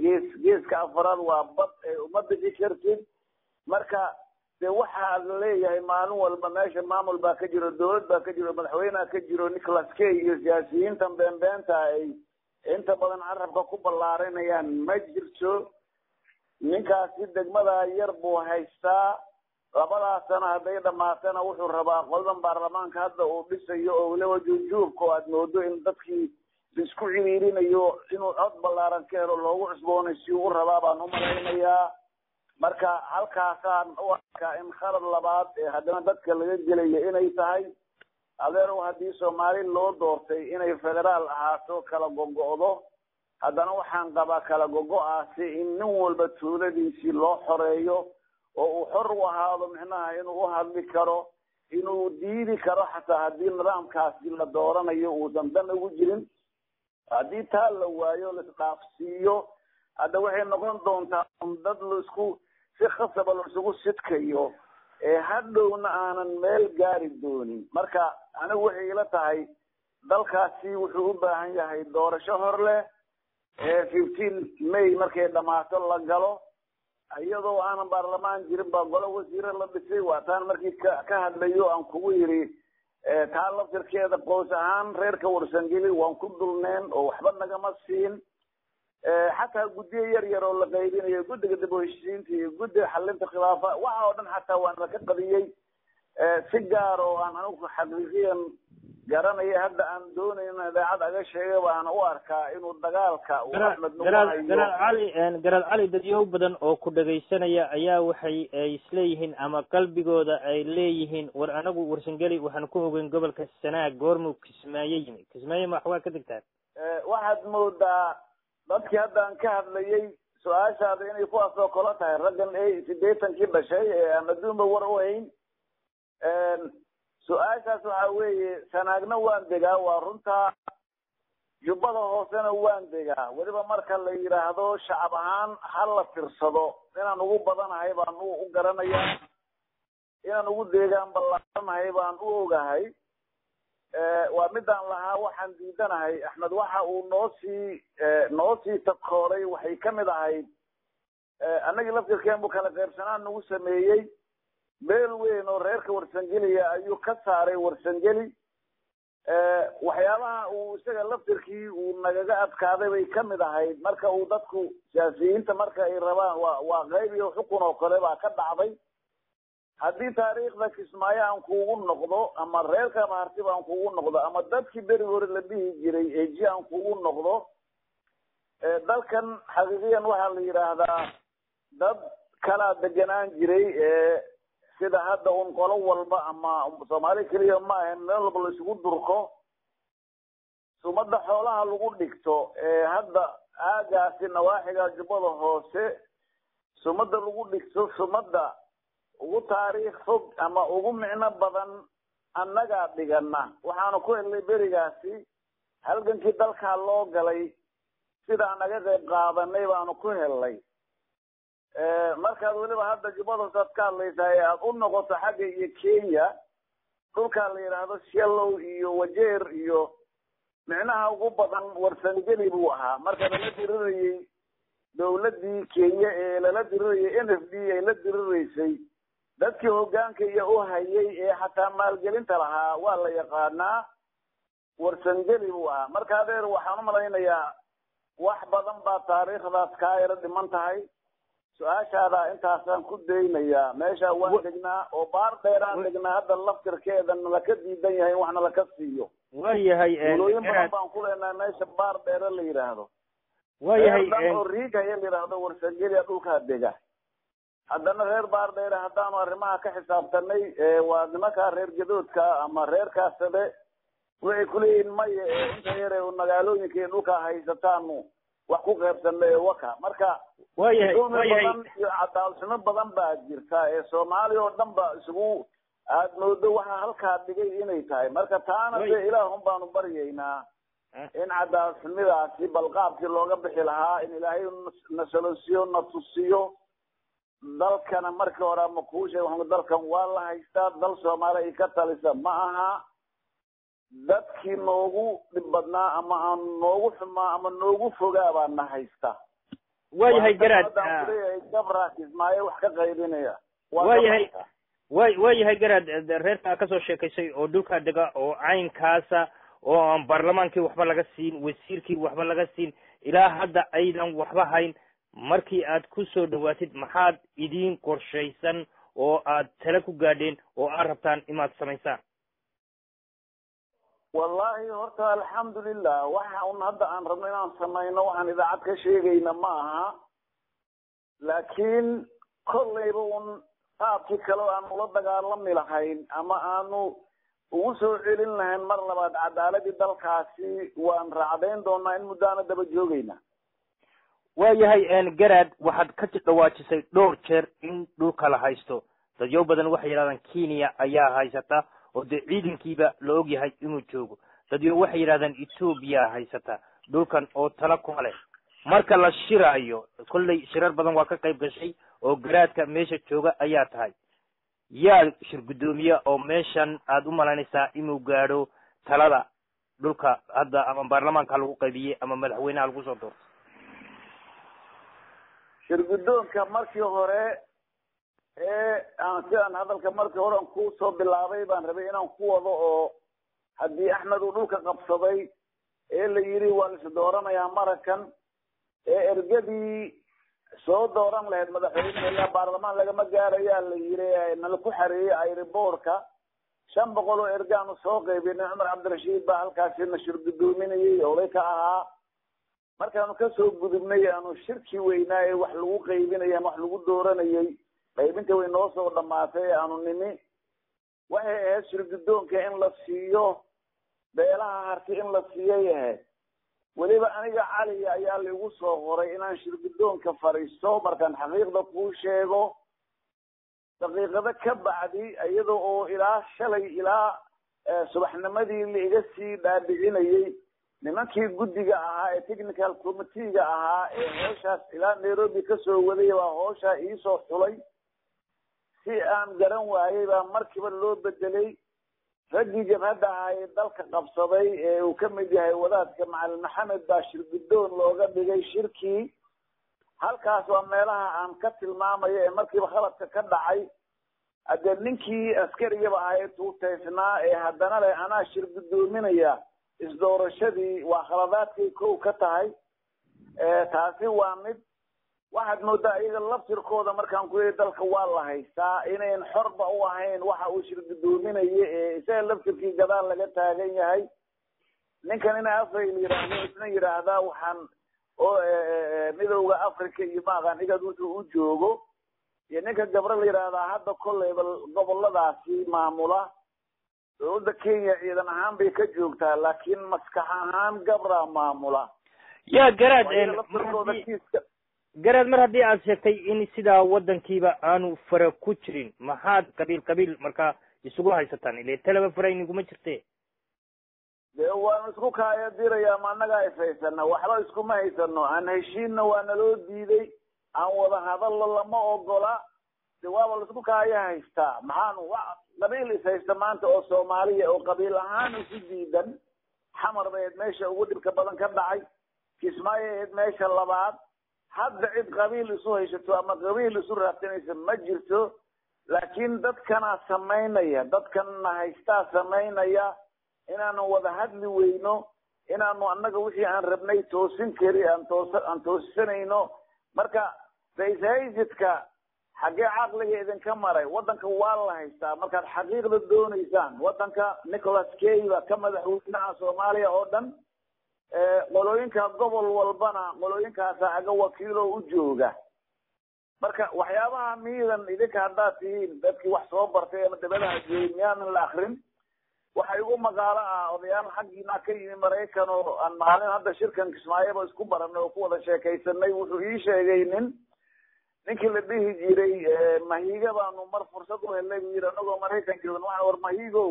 geeska afraad waa bad ee uma bixi kartid marka de waxa la leeyahay maalin walba meesha maamul baa ka jiro dawlad baa ka jiro madaxweynaha ka jiro Nicholas Kay iyo siyaasiyiinta beenbeenta ay inta badan carabka ku ballaarinayaan ma jirto ninkaasi degmada yar buu haystaa 2 sano haday dhamaatana wuxuu rabaa qoldan baarlamaanka hadda uu dhisayo oo waliba jujuubko aad moodo in dadkii isku xiriirinayo inuu cod ballaaran ka helo loogu cusboonaysiyo uu rabaa baan u malaynayaa marka halkaasaan u arkaa in khalad labaad ee haddana dadka laga gelayo inay tahay adeero haddii Soomaali loo doortay inay federaal ahaato kala gogo'do haddana waxaan qabaa kala gogo'aasi in nin walba tuuladiisii loo xoreeyo oo uu xor u ahaado micnaha inuu u hadli karo inuu diidi karo xataa haddii nidaamkaasi la dooranayo uu dandan ugu jirin haddii taa la waayo la isqaafsiiyo hadda waxay noqon doontaa dad la isku si khasab la isugu sidkayo hadhowna aanan meel gaari doonin marka anigu waxay ila tahay dalkaasi wuxuu u baahan yahay doorasho hor leh 15 May markay dhamaato la galo iyadoo aanan baarlamaan jirin baa golo wasiiro la dhisay waataan markii ka hadlayo aan kugu yiri taa laftirkeeda qoys ahaan reerka warsangeli waan ku dulneen oo waxba nagama siin حتى قدي يريرو لقيدين يقد قد بوشين في قد حلنت خلافة وعودن حتى وأنا كقضية سجارو أنا أقول حقيقيا جرنا يهدأ عن دون إن إذا عاد أجشة وأنا أوركا إنه الدجالكا وأحمد جرال علي بديو بدن أو كده جيسنا يا وحي يسليهن أما قلبي جودا إليهن وأنا أقول ورسنجلي وحنكون بين قبل كسنة جورمو كسماية ما حوا كدكتار واحد مودا dadkii hadda aan ka hadlayay su'aashaada inay ku soo kala tahay raggan ay 80 bashay ama duuma war u hayn su'aashaas waxa weeye sanaagna waan degaa waa runta jubbada hoosena waan degaa waliba marka la yiraahdo shacab ahaan hal la firsado inaan ugu badanahay baan u garanayaa inaan ugu deegaan ballaaranahay baan u ogahay waa midaan lahaa waxaan diidanahay Axmed waxa uu noo sii takooray waxay kamid ahayd annaga laftirkeen buu kala qeybsanaan nagu sameeyay beel weyn oo reerka warsangeliya ayuu ka saaray warsangeli waxyaabaha uu isaga laftirkii uu nagaga adkaaday bay kamid ahayd marka uu dadku siyaasiyiinta marka ay rabaan waa qayb iyo xukun oo kale baa ka dhacday haddii taariikhda kismaayo aan kuugu noqdo ama reerka mahartiba aan kuugu noqdo ama dadkii beri hore la dhihi jiray eji aan kuugu noqdo dalkan xaqiiqiyan waxaa la yidhaahdaa dad kalaa deganaan jiray sida hadda un qolo walba ama soomaali keliya ma ahan meel walba la isugu durko sumada xoolaha lagu dhigto hadda aagaasi nawaaxiga jubbada hoose sumada lagu dhigto sumada ugu taariikh fog ama ugu micno badan annagaa dhigana waxaanu ku helnay berigaasi halgankii dalkaa loo galay sidaa naga qayb qaadanay baanu ku helnay markaad weliba hadda jubbada hoose aad ka hadlaysaa ee aad u noqoto xagga iyo Kenya dhulkaa la yidhaahdo shallow iyo wajeer iyo micnaha ugu badan warsangeli buu ahaa marka lala dirirayay dawladii Kenya ee lala dirirayay NFD ay la diriraysay dadkii hoggaanka iyo u hayay ee xataa maalgelinta lahaa waa la yaqaanaa warsangeli buu ahaa marka adeer waxaan u malaynayaa wax badan baa taariikhdaas kaa yara dhiman tahay su-aashaada intaasaan ku daynayaa meesha waan degnaa oo baar dheeraan degnaa hadda laftirkeeda nalaka diidan yahay wax nalaka siiyo waayahay ulooyin badan baan ku leenahay meesha baar dheere la yidhaahdo waayahay oo riigaya la yidhaahdo warsangeliya dhulkaa dega haddana reer baar dheere haddaanu arrimaha ka xisaabtanay waa nimankaa reer gadoodka ama reerkaasade waxay kuleeyihiin maya inta yare magaalooyinka iyo dhulkaa haysataanu wax ku qaybsanay waka marka waayahay iyo cadaalsimo badan baa jirta ee Soomaaliya oo dhan ba isugu aad moodo waxa halkaa dhigay inay tahay marka taana ilaahun baanu baryaynaa in cadaalsimidaasi balqaabkii looga bixi lahaa in ilaahay nasalosiyo natusiyo dalkana markii hore ama kuushay waxaan dalkan waa la haystaa dal Soomaaliya ay ka talisa ma aha dadkii noogu dhib badnaa ama aan noogu xumaa ama noogu fogaa baa na haysta waayahay garaad gabra kismaayo wax ka qaybinaya waayahay garaad reerka ka soo sheekaysay oo dhulka dega oo caynkaasa oo aan baarlamaankii waxba laga siin wasiirkii waxba laga siin ilaa hadda aydan waxba hayn markii aad ku soo dhawaatid maxaad idiin qorshaysan oo aad tala ku gaadheen oo aad rabtaan inaad samaysaan wallahi horta alxamdulilah waxa un hadda aan rabno inaan samayno waxaan idaacad ka sheegayna ma aha laakiin kollayba un qaabkii kale aan ula dagaalami lahayn ama aanu ugu soo celin lahayn mar labaad cadaaladii dalkaasi waan raacdayn doonaa in muddaana daba joogayna waayahay garaad waxaad ka dhawaajisay dhowr jeer in dhulka la haysto dadyo badan waxay yidhahdaan Kenya ayaa haysata oo dee ciidankiiba la og yahay inuu joogo dadyo waxay yidhahdaan Ethiopia haysata dhulkan oo tala ku leh marka la shiraayo kullay shirar badan waa ka qayb gashay oo garaadka meesha jooga ayaa tahay yaa shir gudoomiye oo meeshan aad u malaynaysaa inuu gaadho talada dhulka hadda ama baarlamaanka lagu qaybiyey ama madaxweynaha lagu soo doorto shir gudoonka markii hore sidaan hadalka markii hore aan ku soo bilaabay baan rabay inaan ku wado oo haddii Axmed uu dhulka qabsaday ee la yiri waa la dooranayaa marakan ee ergadii soo dooran lahayd madaxweynaha ilaa baarlamaan lagama gaarayaa la yiri nala ku xareeyay airportka 500 oo ergaanu soo qaybinay Cumar Cabdirashiid baa halkaasi na shir gudoominayay oo ka ahaa markaanu ka soo gudubnay aanu shirki weynaa wax lagu qaybinayay wax lagu dooranayay qaybinta way noo soo dhamaatay aanu nimi waxay ahayd shir gudoonka in la siiyo beelaha harti in la siiyay weliba aniga cali ayaa lagu soo qoray inaan shir gudoonka fariisto markaan xaqiiqda ku sheego daqiiqada ka bacdi iyadoo oo ilaa shalay ilaa subaxnimadii la iga sii dhaadhicinayay nimankii guddiga ahaa ee technical committee-ga ahaa ee howshaas ilaa Nairobi ka soo waday baa howsha ii soo xulay si aan garan waayay baa markiiba loo bedelay raggii jabhadda ahaa ee dalka qabsaday ee uu ka mid yahay wadaadka macalin maxamed baa shir gudoon looga dhigay shirkii halkaas waa meelaha aan ka tilmaamayo ee markiiba khaladka ka dhacay hadee ninkii askarigaba ahayd uu teysnaa ee haddana leh anaa shir gudoominaya isdoorashadii waa khaladaadkay kow ka tahay taasi waa mid waxaad moodaa iyaga laftirkooda markaan ku leeyahay dalka waa la haystaa inayn xorba u ahayn waxa uu shir gudoominaya ee isaga laftirkii gadaal laga taagan yahay ninkan ina Afrika yiraahdo isna yiraahdaa waxaan oo midowga Afrika iyo maaqan igad wuxuu u joogo iyo ninka gabra la yiraahdaa hadda kolleyba goboladaasi maamula dowladda Kenya ciidan ahaan bay ka joogtaa laakiin maskax ahaan gabra maamula ya garaad mar haddii aad sheegtay in sidaa wadankiiba aanu fara ku jirin maxaad qabiil markaa isugu haysataan ilaa talaba farayniguma jirtee dee waan isku kaaya dirayaa ma annaga ifaysanna waxba iskuma haysano aan heshiinna waa naloo diiday aan wada hadallo lama ogola dee waaba la isku kaaya haystaa maxaanu qabiil is haysta maanta oo Soomaaliya oo qabiil ahaan isu diidan xamar bayd meesha ugu dhibka badan ka dhacay Kismaayo meesha labaad hadda cid qabiil isu haysato ama qabiil isu raadinaysa ma jirto laakiin dadkana sameynaya dadkana haystaa sameynaya inaanu wada hadli weyno inaanu annaga wixii aan rabnay toosin kari aan toosanayno marka sayidka xagee caqliga idinka maray wadanka waa la haystaa markaad xaqiiqda doonaysaan wadanka Nicholas Kay baa ka madaxweynaha Soomaaliya oo dhan qolooyinka gobol walbana qolooyinkaas aga wakiilo u jooga marka waxyaabaha miidan idinka haddaad tihiin dadkii wax soo bartay ama dabadaha jeemiyaan la akhrin waxay ugu magaalo odayaal xaggiina ka yimi Mareykan oo aan maalin hadda shirkan Kismaayo isku baranay oo ku wada sheekaysanay wuxuu ii sheegay ninkii la dhihi jiray Mahiga baanu mar fursad u helay anagoo Mareykan joogan waxaan war Mahigo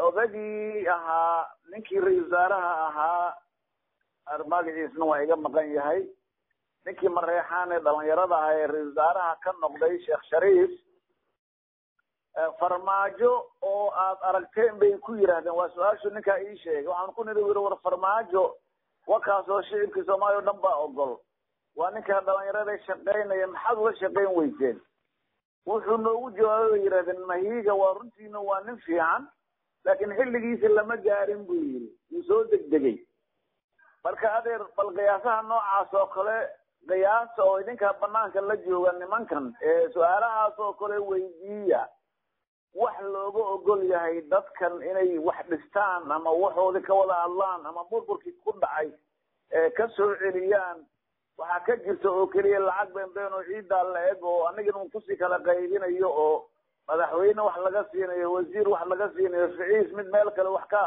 odagii ahaa ninkii ra'iisul wasaaraha ahaa magaciisna waa iga maqan yahay ninkii Mareexaan ee dhalinyarada ahaa ee ra'iisul wasaaraha ka noqday Sheekh Shariif farmaajo oo aad aragteen bay ku yiraahdeen waa su'aashu ninka ii sheegay waxaan ku nidhi war farmaajo wakaas oo shicibka Soomaaliya dhan baa ogol waa ninka dhalinyarada shaqeynaya maxaad uga shaqeyn weyseen wuxuu noogu jawaabay yiraahdeen Mahiga waa runtiina waa nin fiican laakiin xilligiisa lama gaarin buu yiri uu soo degdegay marka adeer bal qiyaasaha noocaas oo kale qiyaas oo idinka banaanka la jooga nimankan su'aalahaas oo kale weydiiya wax looga ogol yahay dadkan inay wax dhistaan ama waxooda ka wada hadlaan ama burburkii ku dhacay ka soo celiyaan waxa ka jirta oo kaliya lacag been oo ciida la eeg oo anigana uu ku si kala qaybinayo oo madaxweyne wax laga siinayo wasiir wax laga siinayo ra'iis mid meel kale wax ka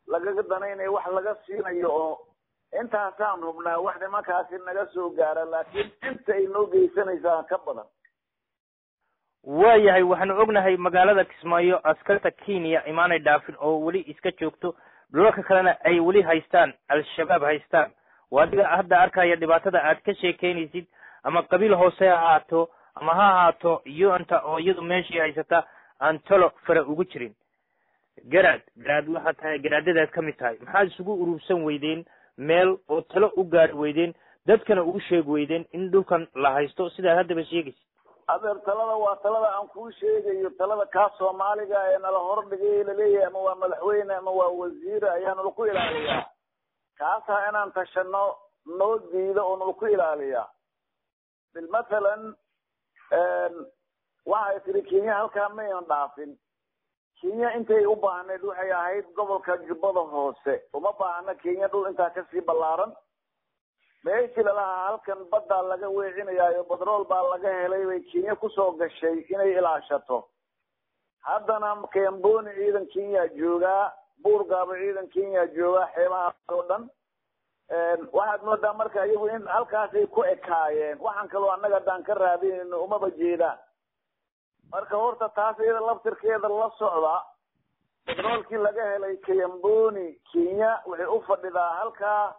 laga danaynayo wax laga siinayo oo intaasaan hubnaa wax nimankaasi naga soo gaara laakiin inta ay noo geysanaysaa ka badan waayahay waxaanu ognahay magaalada Kismaayo askarta Kenya imaanay dhaafin oo wali iska joogto dhulalka kalena ay wali haystaan al-shabaab haystaan wadiga hadda arkaya dhibaatada aad ka sheekeynaysid ama qabiil hoose ahaato ama ha ahaato anta oo iyadu meeshii haysata aan talo fara ugu jirin garaad waxa tahay garaadadaad ka mid tahay maxaad isugu urursan weydeen meel oo talo u gaar weydeen dadkana ugu sheeg weydeen in dhulkan la haysto sidaa hadaba sheegaysid adeer talada waa talada aan kuu sheegayo talada ka Soomaaliga ee nala hordhigay la leeyahay ama waa madaxweyne ama waa wasiir ayaanu ku ilaaliyaa kaasa inaan tashano noo diido oo ku ilaaliyaa bil mathalan waxa tiri Kenya halka ma aan dhaafin Kenya intay u baahneed waxay ahayd gobolka Jubbada Hoose uma baahna Kenya dhul inta ka sii ballaaran meeshii lahaa halkan badda laga weecinayo petrol baa laga helay way Kenya ku soo gashay inay ilaashato haddana Kemboni ciidan Kenya jooga Buurgaaba ciidan Kenya jooga xeebaha oo dhan waxaad moodaa marka iyagu in halkaas ay ku ekaayeen waxaan kaloo annaga daan ka raadinayno uma bajeedaan marka horta taas iyada laftirkeeda la socda petrolkii laga helay Kemboni Kenya waxay u fadhidaa halka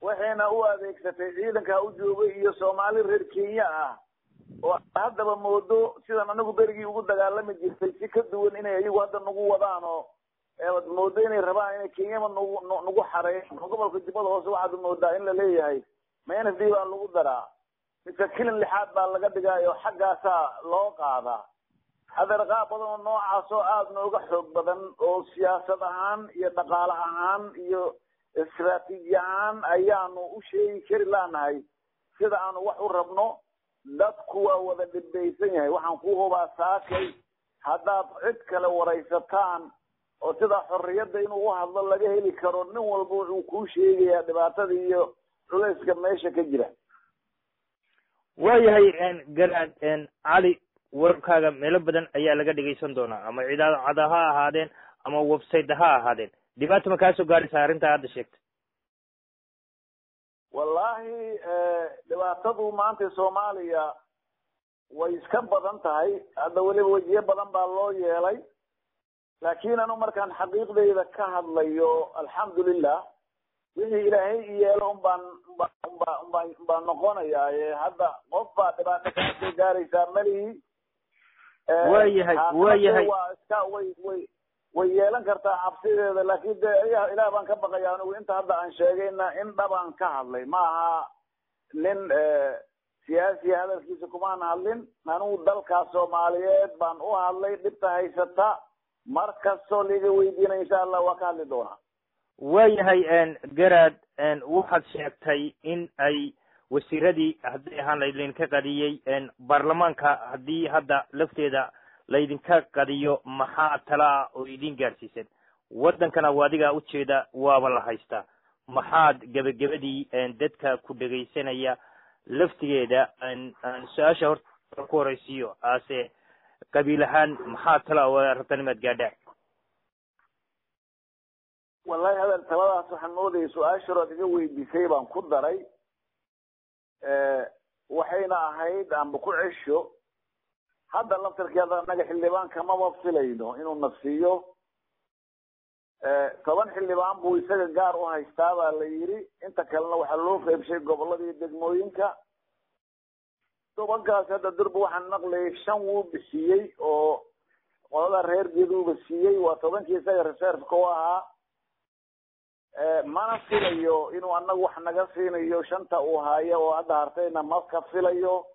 waxayna u adeegsatay ciidanka u joogay iyo Soomaali reer Kenya ah oo haddaba moodo sidan anagu berigii ugu dagaalami jirtay si ka duwan inay iyagu hadda nagu wadaan oo moodo inay rabaan inay Kenya nagu xareeyaan gobolka Jubbada Hoose waxaad moodaa in la leeyahay MNFD baa lagu daraa midka kilin lixaad baa laga dhigayo xaggaasa loo qaadaa هذا رقاب بدن نوع سؤال نوع حب بدن أو سياسة عن يتقال عن استراتيجية عن أيام وشيء كرلان هاي كذا أنا وحو ربنا dadku waa wada dhibeysan yahay waxaan ku hubaa saakay haddaad cid kale waraysataan oo sida xorriyadda inuu u hadlo laga heli karo nin walba wuxuu kuu sheegayaa dhibaatada iyo culayska meesha ka jira waayahay garaad cali warkaaga meelo badan ayaa laga dhegaysan doonaa ama idaacada ha ahaadeen ama website ha ahaadeen dhibaato ma kaa soo gaaraysa arrintaa hadda sheegtay wallahi dhibaatadu maanta Soomaaliya way iska badan tahay hadda waliba wajiye badan baa loo yeelay laakiin anu markaan xaqiiqdeeda ka hadlayo alxamdulillah wixii ilaahay yeelo baan noqonayaa hadda qof baa dhibaato ka soo gaaraysa malihi waayahay waa iska way yeelan kartaa cabsideeda laakiin ilaah baan ka baqayaa anigu inta hadda aan sheegayna in dhabaan ka hadlay ma aha nin siyaasi hadalkiisa kumaan hadlin anigu dalka Soomaaliyeed baan u hadlay dhibta haysata markastoo liga weydiina insha Allah waa ka hadli doonaa waayahay garaad waxaad sheegtay in ay wasiiradii haddii ahaan laydinka qadiyey baarlamaanka haddii hadda lafteeda laydinka qadiyo maxaa talaa oo idin gaarsiisan waddankana adiga u jeeda waaba la haystaa maxaad gabagabadii dadka ku dhagaysanaya laftigeeda aan su-aasha horta ku horeysiiyo aase qabiil ahaan maxaa talaa oo rabtanimaad gaadhaa wallahi hadal taladaas waxaan moodayay su-aasha hore iga weydiisay baan ku daray waxayna ahayd aanba ku cesho hadda laftarkeeda anaga xildhibaan kamaba filayno inuu nafsiiyo 10 xildhibaan buu isaga gaar u haystaa baa la yiri inta kalena waxaa loo qaybshay goboladii degmooyinka tobankaas hadda durba waxaan naqlayay 5 wuu bixiyey oo qolada reer geeduuba siiyey waa 10kii isaga reserve ka ahaa mana filayo inuu anagu wax naga siinayo 5ta uu haayo oo hadda hartayna ma ka filayo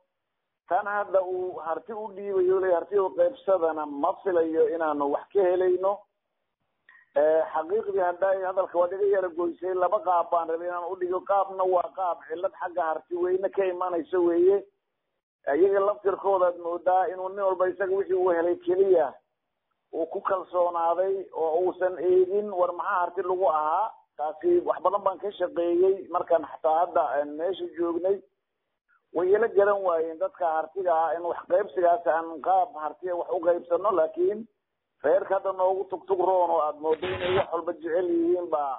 tan hadda uu harti u dhiibayo leeyahay harti oo qaybsadana ma filayo inaanu wax ka helayno xaqiiqdii hadalka waa iga yara goysay laba qaab baan rabay inaan u dhigo qaabna waa qaab cilad xagga harti weyne ka imanayso weeye iyaga laftirkooda aad moodaa inuu nin walba isaga wixii uu helay keliya uu ku kalsoonaaday oo uusan eegin war maxaa harti lagu ahaa taasi wax badan baan ka shaqeeyey markaan xataa hadda meesha joognay way ila garan waayeen dadka hartiga ah in wax qaybsigaas aan qaab hartiga wax u qaybsano laakiin reerka hadda noogu tugtug roon oo aad moodo inay wax walba jecel yihiin baa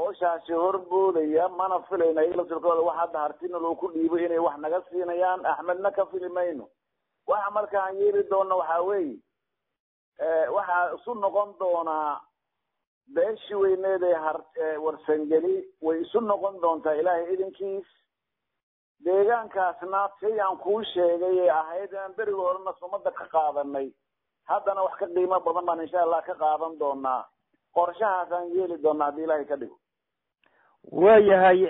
ooshaasi horboodaya mana filayna ila tilkooda wax hadda hartina loo ku dhiibo inay wax naga siinayaan axmedna ka filimayno waxa markaan yeeli doono waxaa weeye waxaa isu noqon doonaa beeshii weyneed ee warsangeli way isu noqon doontaa ilaahay idinkiis deegaankaasna si aan kuu sheegay ee ahayd inaan beriga horena sumada ka qaadanay haddana wax ka qiimo badan baan insha Allah ka qaadan doonaa qorshahaasaan yeeli doonaa haddii ilaahay ka dhigo waayahay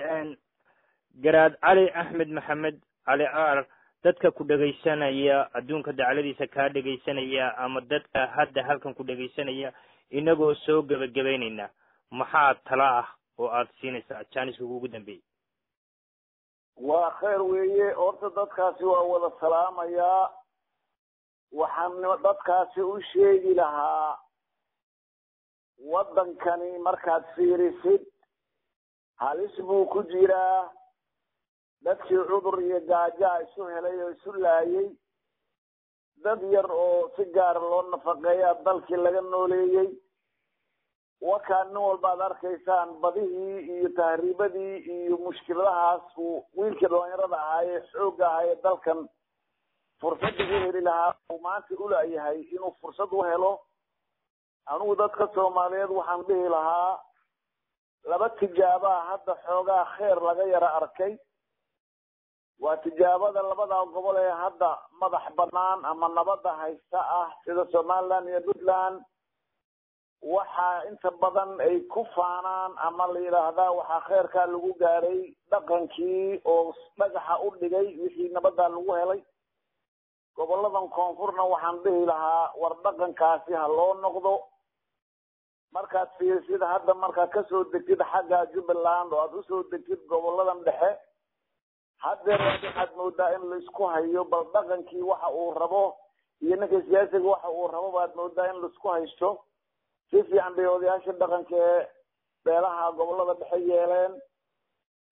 garaad cali axmed maxamed cali aar dadka ku dhagaysanaya adduunka dacaladiisa kaa dhagaysanaya ama dadka hadda halkan ku dhagaysanaya inagoo soo gabagabaynayna maxaa tala ah oo aad siinaysaa janiska ugu dambeeyay waa khayr weeye horta dadkaasi waa wada salaamayaa waxaan dadkaasi u sheegi lahaa waddankani markaad fiirisid halis buu ku jiraa dadkii cudur iyo gaajaa isu helay oo isu laayay dad yar oo si gaar loo nafaqeeyaa dalkii laga nooleeyey wakaa nin walbaad arkaysaan badihii iyo tahriibadii iyo mushkiladahaas uu wiilkii dhalinyarada ahaayee xoogga ahaayee dalkan fursad ugu heli lahaa uu maanta u laayahay inuu fursad u helo anigu dadka Soomaaliyeed waxaan dhihi lahaa laba tijaabaa hadda xoogaa khayr laga yara arkay waa tijaabada labada gobol ee hadda madax banaan ama nabadda haysta ah sida Somaliland iyo Puntland waxaa inta badan ay ku faanaan ama la yiraahdaa waxaa khayrka lagu gaaray dhaqankii oo dhagaxa u dhigay wixii nabadda lagu helay goboladan koonfurna waxaan dhihi lahaa war dhaqankaasi ha loo noqdo markaad fiirsid hadda markaad kasoo degtid xagga Jubbaland oo aad usoo degtid goboladan dhexe haddeer waxaad moodaa in la isku hayo bal dhaqankii waxa uu rabo iyo ninka siyaasiga waxa uu rabo baad moodaa in la isku haysto si fiican bay odayaasha dhaqanka ee beelaha gobolada dhexe yeeleen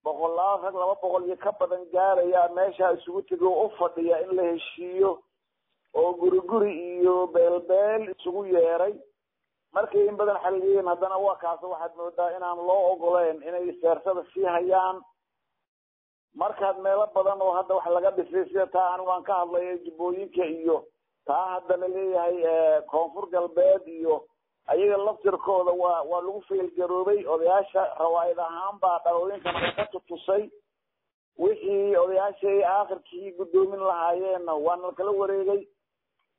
200 iyo ka badan gaaraya meesha isugu tago u fadhiya in la heshiiyo oo guri iyo beelbeel isugu yeeray markii in badan xaliyeen haddana waa kaas waxaad moodaa inaan loo ogoleen inay seersada sii hayaan markaad meelo badan oo hadda wax laga dhisay sida taa aan waan ka hadlayo Jubbooyinka iyo taa hadda la leeyahay koonfur galbeed iyo ayaga laftirkooda waa lagu feel garoobay odayaasha rawaayad ahaan baa dhalooyinkan ka tutusay wixii odayaasha aakhirkii gudoomin lahaayeen waan kala wareegay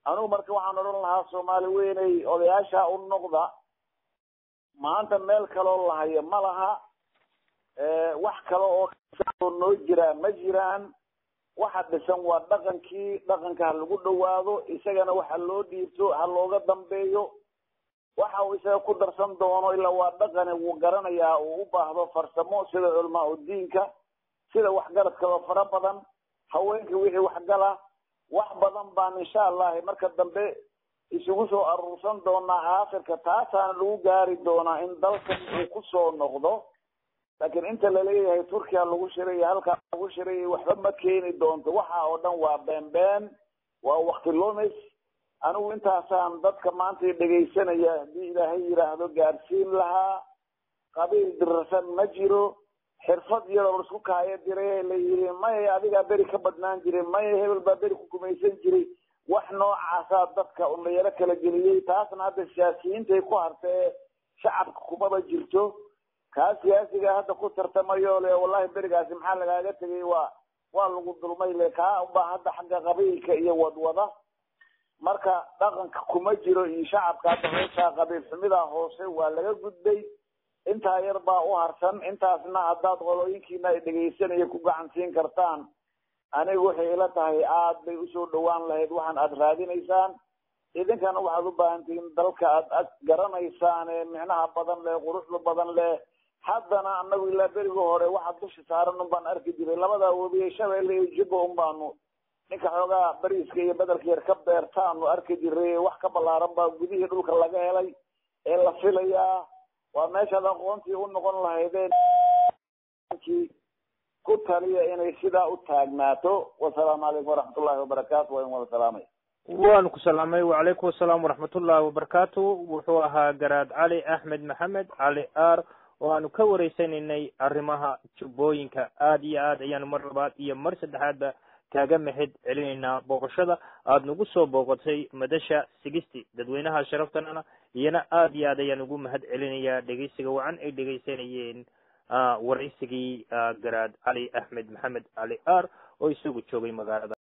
anu marka waxaan oran lahaa Soomaali weynay odayaasha u noqda maanta meel kale oo lahayo ma laha wax kale oo noo jira ma jiraan waxa dhisan waa dhaqanka lagu dhawaado isagana waxa loo dhiibto ha looga dambeeyo waxa uu isaga ku darsan doono ilaa waa dhaqan uu garanayaa oo u baahdo farsamo sida culmaa diinka sida waxgaradka oo fara badan haweenka wixii waxgala wax badan baan insha Allah marka dambe isugu soo aruursan doona aakhirka taasana lagu gaari doona in dalka uu ku soo noqdo laakiin inta la leeyahay Turkiga lagu shiray halka lagu shiray waxba ma keeni doonto waxa oo dhan waa been waa waqti lumis anigu intaasaan dadka maanta dhageysanaya hadii Ilaahay yiraahdo gaarsiin lahaa qabiil dirsan ma jiro xirfad yar oo isku kaaya diray la yiri may adiga bari ka badnaan jiray may hebel baa bari ku gumaysan jiray wax noocaas ah dadka u meelo kala geliyay taasna hadda siyaasiyiinta ku hartay shacabka kuma jirto kaas siyaasiga hadda ku tartamayo le wallahi barigaas maxaa lagaaga tagay waa lagu dulmay le ka u baa hadda xagga qabiilka iyo wadwada marka dhaqanka kuma jiro iyo shacabka hadda qabiil xumida hoose waa laga gudbay inta yar baa u harsan intaasna haddaad qolooyinkiina ay dhageysanaya ku gacansiin kartaan anigu waxay ila tahay aad bay u soo dhawaan lahayd waxaan aad raadinaysaan idinkana waxaad u baahan tihiin dalka aad garanaysaan ee micnaha badan leh quruxda badan leh haddana anagu ilaa beriga hore waxa dusha saaran baan arki jiray labada wabiye Shabeelle iyo Jubbo baanu ninka xoogaa bariiska iyo badalka yar ka beertaanu arki jiray wax ka balaaran baa gudihii dhulka laga helay ee la filayaa waa meesha aqoontii u noqon lahaydeen ku taliya inay sidaa u taagnaato wassalaamu calaykum waraxmatullaahi wabarakaatu wa salaamay waan ku salaamay wa calaykum assalaam waraxmatullaahi wabarakaatu wuxuu ahaa garaad Cali Axmed Maxamed Cali Aar oo aanu ka wareysanaynay arrimaha Jubbooyinka aad iyo aad ayaan mar labaad iyo mar saddexaadba kaaga mahad celinaynaa booqashada aad nagu soo booqatay madasha 60 dadweynaha sharaftana iyana aad iyo aad ayaan ugu mahad celinayaa dhageysiga wacan ay dhageysanayeen wareysigii garaad Cali Axmed Maxamed Cali Aar oo isagu joogay magaalada